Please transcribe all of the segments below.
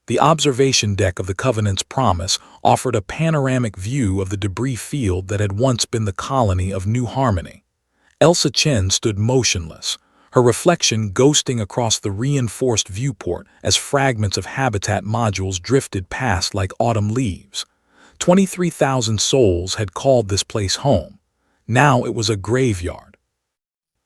The observation deck of the Covenant's Promise offered a panoramic view of the debris field that had once been the colony of New Harmony. Elsa Chen stood motionless, her reflection ghosting across the reinforced viewport as fragments of habitat modules drifted past like autumn leaves. 23,000 souls had called this place home. Now it was a graveyard.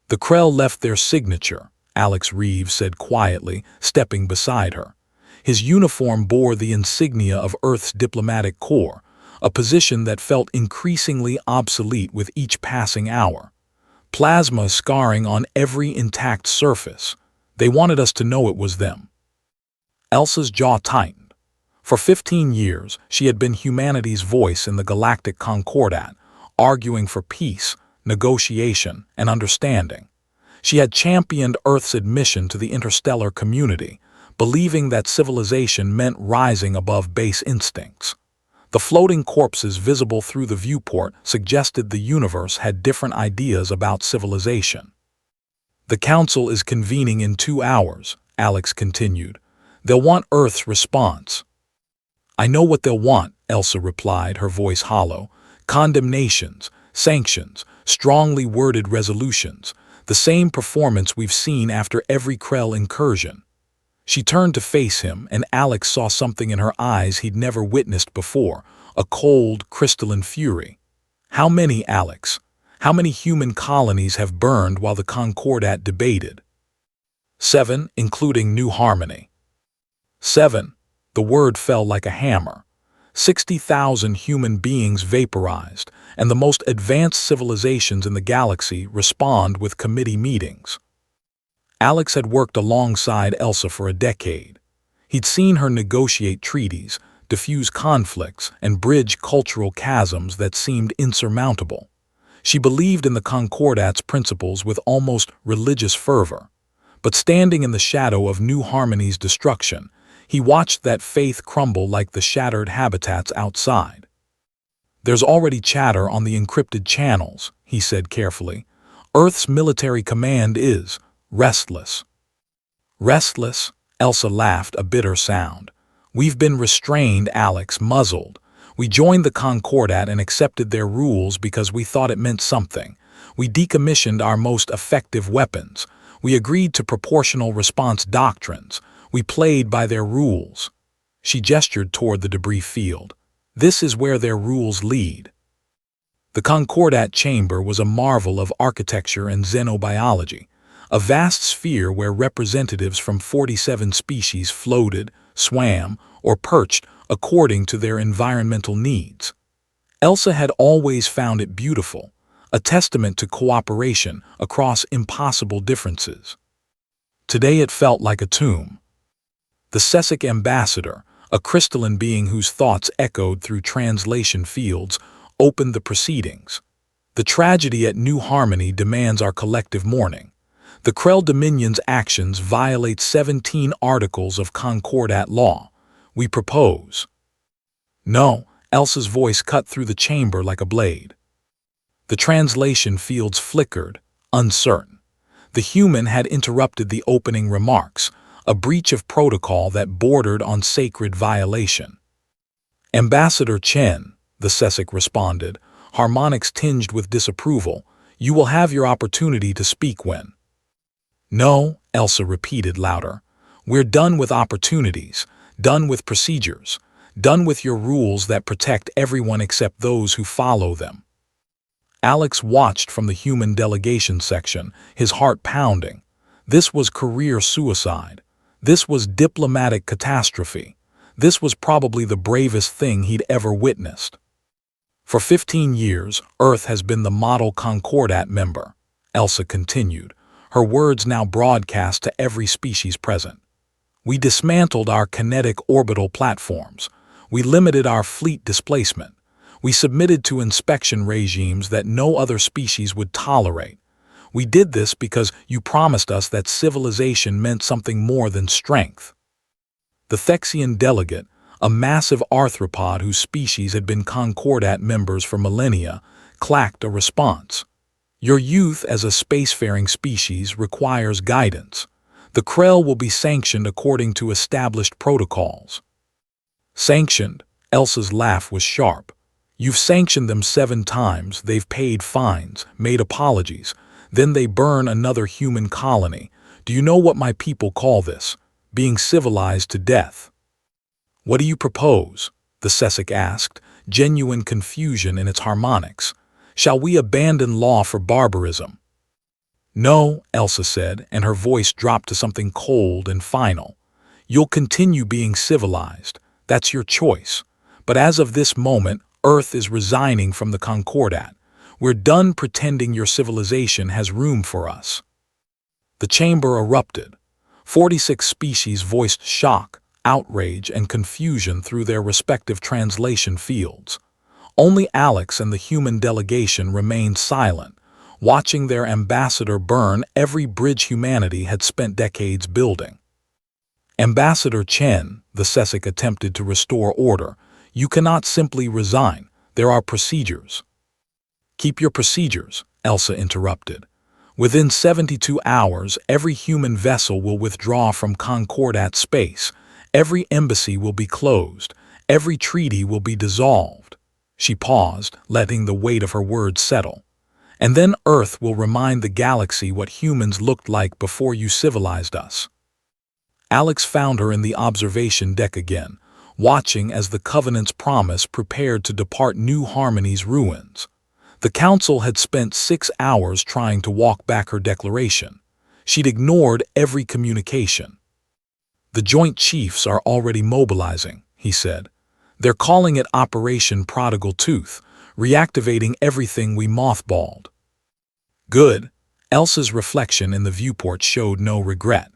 "The Krell left their signature," Alex Reeves said quietly, stepping beside her. His uniform bore the insignia of Earth's diplomatic corps, a position that felt increasingly obsolete with each passing hour. Plasma scarring on every intact surface. They wanted us to know it was them. Elsa's jaw tightened. For 15 years, she had been humanity's voice in the galactic concordat, arguing for peace, negotiation, and understanding. She had championed Earth's admission to the interstellar community, believing that civilization meant rising above base instincts. The floating corpses visible through the viewport suggested the universe had different ideas about civilization. "The Council is convening in 2 hours," Alex continued. "They'll want Earth's response." "I know what they'll want," Elsa replied, her voice hollow. "Condemnations, sanctions, strongly worded resolutions, the same performance we've seen after every Krell incursion." She turned to face him, and Alex saw something in her eyes he'd never witnessed before, a cold, crystalline fury. "How many, Alex? How many human colonies have burned while the Concordat debated?" 7, including New Harmony. 7. The word fell like a hammer. 60,000 human beings vaporized, and the most advanced civilizations in the galaxy respond with committee meetings. Alex had worked alongside Elsa for a decade. He'd seen her negotiate treaties, diffuse conflicts, and bridge cultural chasms that seemed insurmountable. She believed in the Concordat's principles with almost religious fervor. But standing in the shadow of New Harmony's destruction, he watched that faith crumble like the shattered habitats outside. "There's already chatter on the encrypted channels," he said carefully. "Earth's military command is restless." "Restless?" Elsa laughed, a bitter sound. "We've been restrained," Alex muzzled. "We joined the Concordat and accepted their rules because we thought it meant something. We decommissioned our most effective weapons. We agreed to proportional response doctrines. We played by their rules." She gestured toward the debris field. "This is where their rules lead." The Concordat chamber was a marvel of architecture and xenobiology, a vast sphere where representatives from 47 species floated, swam, or perched according to their environmental needs. Elsa had always found it beautiful, a testament to cooperation across impossible differences. Today it felt like a tomb. The Cesic ambassador, a crystalline being whose thoughts echoed through translation fields, opened the proceedings. "The tragedy at New Harmony demands our collective mourning. The Krell Dominion's actions violate 17 articles of Concordat law. We propose—" "No," Elsa's voice cut through the chamber like a blade. The translation fields flickered, uncertain. The human had interrupted the opening remarks, a breach of protocol that bordered on sacred violation. "Ambassador Chen," the Cesic responded, harmonics tinged with disapproval, "you will have your opportunity to speak when—" "No," Elsa repeated louder. "We're done with opportunities, done with procedures, done with your rules that protect everyone except those who follow them." Alex watched from the human delegation section, his heart pounding. This was career suicide. This was diplomatic catastrophe. This was probably the bravest thing he'd ever witnessed. "For 15 years, Earth has been the model Concordat member," Elsa continued, her words now broadcast to every species present. "We dismantled our kinetic orbital platforms. We limited our fleet displacement. We submitted to inspection regimes that no other species would tolerate. We did this because you promised us that civilization meant something more than strength." The Thexian delegate, a massive arthropod whose species had been Concordat members for millennia, clacked a response. "Your youth as a spacefaring species requires guidance. The Krell will be sanctioned according to established protocols." Sanctioned. Elsa's laugh was sharp. You've sanctioned them 7 times, they've paid fines, made apologies. Then they burn another human colony. Do you know what my people call this? Being civilized to death. What do you propose? The Cecic asked, genuine confusion in its harmonics. Shall we abandon law for barbarism? No, Elsa said, and her voice dropped to something cold and final. You'll continue being civilized. That's your choice. But as of this moment, Earth is resigning from the Concordat. We're done pretending your civilization has room for us. The chamber erupted. 46 species voiced shock, outrage, and confusion through their respective translation fields. Only Alex and the human delegation remained silent, watching their ambassador burn every bridge humanity had spent decades building. Ambassador Chen, the Cecic attempted to restore order, you cannot simply resign. There are procedures. Keep your procedures, Elsa interrupted. Within 72 hours, every human vessel will withdraw from Concordat space. Every embassy will be closed. Every treaty will be dissolved. She paused, letting the weight of her words settle. And then Earth will remind the galaxy what humans looked like before you civilized us. Alex found her in the observation deck again, watching as the Covenant's promise prepared to depart New Harmony's ruins. The Council had spent 6 hours trying to walk back her declaration. She'd ignored every communication. The Joint Chiefs are already mobilizing, he said. They're calling it Operation Prodigal Tooth, reactivating everything we mothballed. Good. Elsa's reflection in the viewport showed no regret.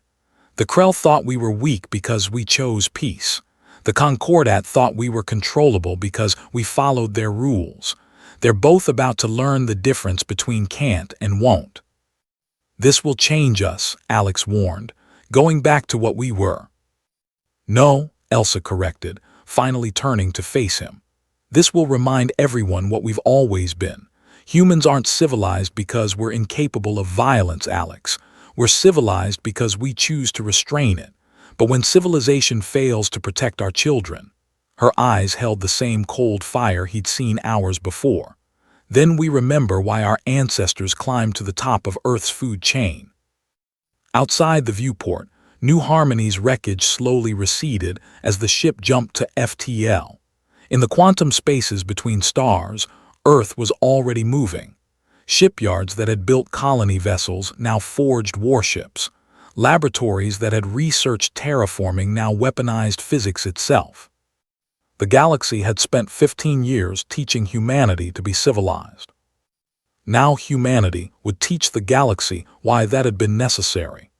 The Krell thought we were weak because we chose peace. The Concordat thought we were controllable because we followed their rules. They're both about to learn the difference between can't and won't. This will change us, Alex warned, going back to what we were. No, Elsa corrected, finally turning to face him. This will remind everyone what we've always been. Humans aren't civilized because we're incapable of violence, Alex. We're civilized because we choose to restrain it. But when civilization fails to protect our children, her eyes held the same cold fire he'd seen hours before. Then we remember why our ancestors climbed to the top of Earth's food chain. Outside the viewport, New Harmony's wreckage slowly receded as the ship jumped to FTL. In the quantum spaces between stars, Earth was already moving. Shipyards that had built colony vessels now forged warships. Laboratories that had researched terraforming now weaponized physics itself. The galaxy had spent 15 years teaching humanity to be civilized. Now humanity would teach the galaxy why that had been necessary.